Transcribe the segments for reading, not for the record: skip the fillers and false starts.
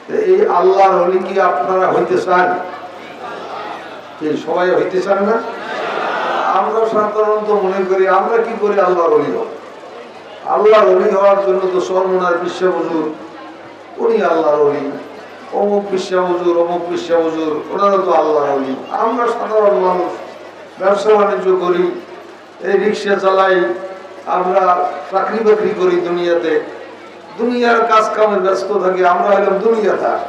এই আল্লাহর ওলি কি আপনারা হইতে চান? সবাই হইতে চান না? আমরা সাধারণত মনে করি আমরা কি করে আল্লাহর ওলি হব। আল্লাহর ওলি হওয়ার জন্য তো সর্বনার বিশ্ব হুজুর উনি আল্লাহর ওলি, অমুক বিশ্ব হুজুর অমুক বিশ্ব হুজুর ওনারা তো আল্লাহর ওলি। আমরা সাধারণ মানুষ, ব্যবসা বাণিজ্য করি, এই রিক্সা চালাই, আমরা চাকরি বাকরি করি, দুনিয়াতে দুনিয়ার কাজ কামে ব্যস্ত থাকি, আমরা হলাম দুনিয়াদার।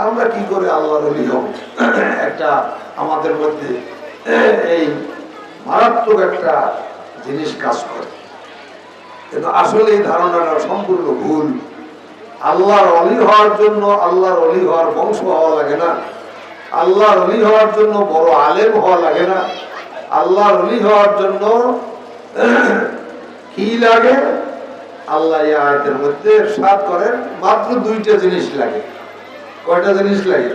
আমরা কি করে আল্লাহর ওলি হব? একটা আমাদের মধ্যে এই মারাত্মক একটা জিনিস কাজ করে, কিন্তু আসলে এই ধারণাটা সম্পূর্ণ ভুল। আল্লাহর ওলি হওয়ার জন্য আল্লাহর ওলি হওয়ার বংশ হওয়া লাগে না, আল্লাহর ওলি হওয়ার জন্য বড় আলেম হওয়া লাগে না। আল্লাহর ওলি হওয়ার জন্য কি লাগে? আল্লাহ এই আয়াতের মধ্যে ইরশাদ করেন মাত্র দুইটা জিনিস লাগে। কয়টা জিনিস লাগে?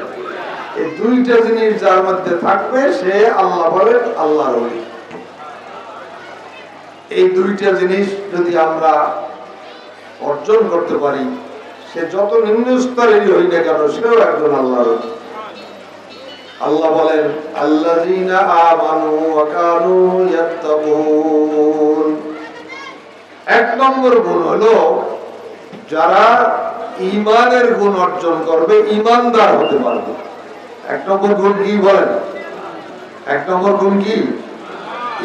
এই দুইটা জিনিস যার মধ্যে থাকবে সে আল্লাহ বলেন আল্লাহর ওলি। এই দুইটা জিনিস যদি আমরা অর্জন করতে পারি, সে যত নিম্ন স্তরেরই হই না কেন সেও একজন আল্লাহর ওলি। আল্লাহ বলেন আল্লাযীনা আমানু ওয়া কানু ইয়াত্তাকুন। এক নম্বর গুণ হলো যারা ঈমানের গুণ অর্জন করবে, ঈমানদার হতে পারবে। এক নম্বর গুণ কি বলেন? এক নম্বর গুণ কি?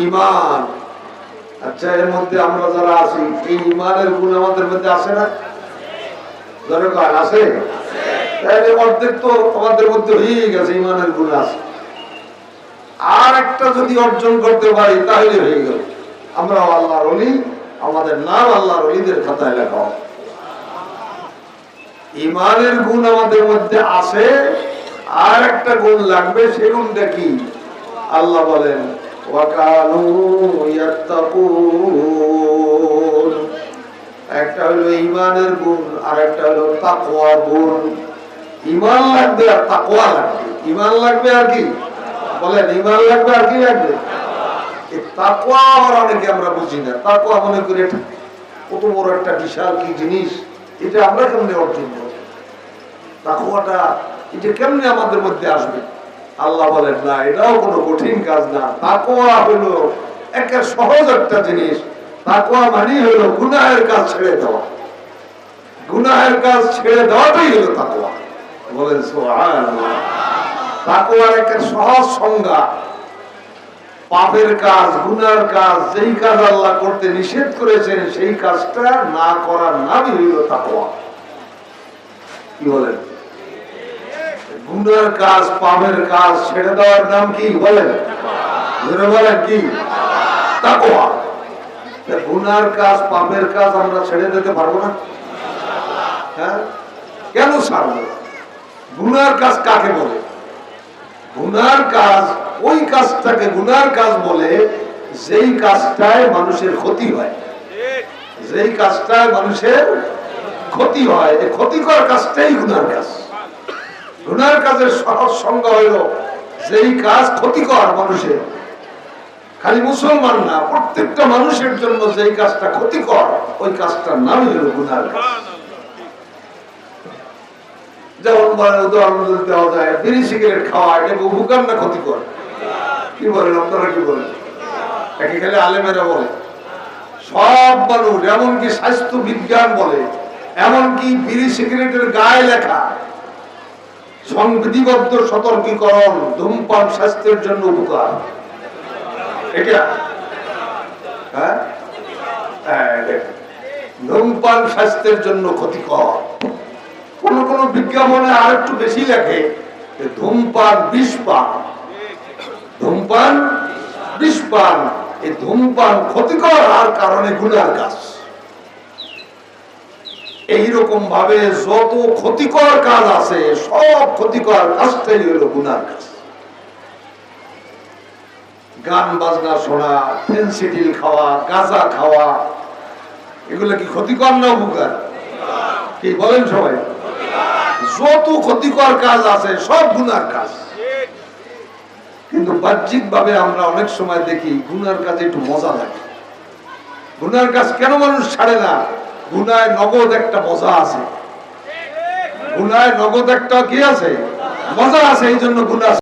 ঈমান। আচ্ছা, এর মধ্যে আমরা যারা আছি এই ঈমানের গুণ আমাদের মধ্যে আছে না? দরকার আছে? তাহলে অর্ধেক তো আমাদের মধ্যে হয়ে গেছে, ঈমানের গুণ আছে। আর একটা যদি অর্জন করতে পারি তাহলে হয়ে গেল আমরা আল্লাহর ওলি, আমাদের নাম আল্লাহর ওলিদের খাতায় লেখা হবে। ঈমানের গুণ আমাদের মধ্যে আছে, আর একটা গুণ লাগবে, সে গুণটা কি? আল্লাহ বলেন ওয়া কানু ইয়াত্তাকুন। একটা হলো ঈমানের গুণ, আর একটা হলো তাকওয়ার গুণ। ঈমান লাগবে আর তাকওয়া লাগবে। ঈমান লাগবে আর কি বলেন? ঈমান লাগবে আর কি লাগবে? এই তাকওয়া অনেকে আমরা বুঝি না। তাকওয়া মনে করি এটা কত বড় একটা বিশাল কি জিনিস, এটা আমরা কেমনে অর্জন করব? তাকওয়াটা এটা কেমনে আমাদের মধ্যে আসবে? আল্লাহ বলেন না, এটাও কোনো কঠিন কাজ না। তাকওয়া হলো একটা সহজ একটা জিনিস। তাকওয়া মানে হলো গুনাহের কাজ ছেড়ে দেওয়া। গুনাহের কাজ ছেড়ে দেওয়াটাই হলো তাকওয়া। বলেন সুবহানাল্লাহ। তাকওয়ার একটা সহজ সংজ্ঞা, পাপের কাজ, গুনার কাজ, যেই কাজ আল্লাহ করতে নিষেধ করেছেন সেই কাজটা না করার নামই হইল তাকওয়া। কি বলেন? গুনার কাজ, পাপের কাজ ছেড়ে দেওয়ার নাম কি বলেন? বলেন কি? তাকওয়া। গুনার কাজ, পাপের কাজ আমরা ছেড়ে দিতে পারবো না? হ্যাঁ, কেন ছাড়বো? গুনার কাজ কাকে বলে? গুনার কাজ ওই কাজটাকে গুনার কাজ বলে যেই কাজটায় মানুষের ক্ষতি হয়। যেই কাজটায় মানুষের ক্ষতি হয়, এই ক্ষতিকর কাজটাই গুনার কাজ। গুনার কাজের সহজ সংজ্ঞা হইল যেই কাজ ক্ষতিকর মানুষের, খালি মুসলমান না, প্রত্যেকটা মানুষের জন্য যেই কাজটা ক্ষতিকর ওই কাজটার নামই হলো গুনার কাজ। যেমন উদাহরণ দেওয়া যায়, বিড়ি সিগারেট খাওয়া, এটা উপকার না ক্ষতিকর? কি বলেন আপনারা? কি বলেন? একে খালি আলেমেরা বলে, সব মানুষ, এমনকি স্বাস্থ্য বিজ্ঞান বলে, এমনকি বিড়ি সিগারেটের গায়ে লেখা সংবিধিবদ্ধ সতর্কীকরণ, ধূমপান স্বাস্থ্যের জন্য উপকার। এটা হ্যাঁ, ধূমপান স্বাস্থ্যের জন্য ক্ষতিকর। কোন কোন বিজ্ঞাপনে আর একটু বেশি লেখে ধূমপান বিষ পান। ধূমপান বিষ পান, এই ধূমপান ক্ষতিকর আর কারণে গুনার কাজ। এইরকম ভাবে যত ক্ষতিকর কাজ আছে সব ক্ষতিকর কাজটাই হলো গুনার কাজ। গান বাজনা শোনা, ফেন্সিডিল খাওয়া, গাঁজা খাওয়া, এগুলো কি ক্ষতিকর না উপকার? কি বলেন সবাই? যত ক্ষতিকর কাজ আছে সব গুনার কাজ। কিন্তু বাহ্যিক ভাবে আমরা অনেক সময় দেখি গুনার কাজে একটু মজা লাগে। গুনার কাজ কেন মানুষ ছাড়ে না? গুনায় নগদ একটা মজা আছে। গুনায় নগদ একটা কি আছে, মজা আছে, এই জন্য গুনাহ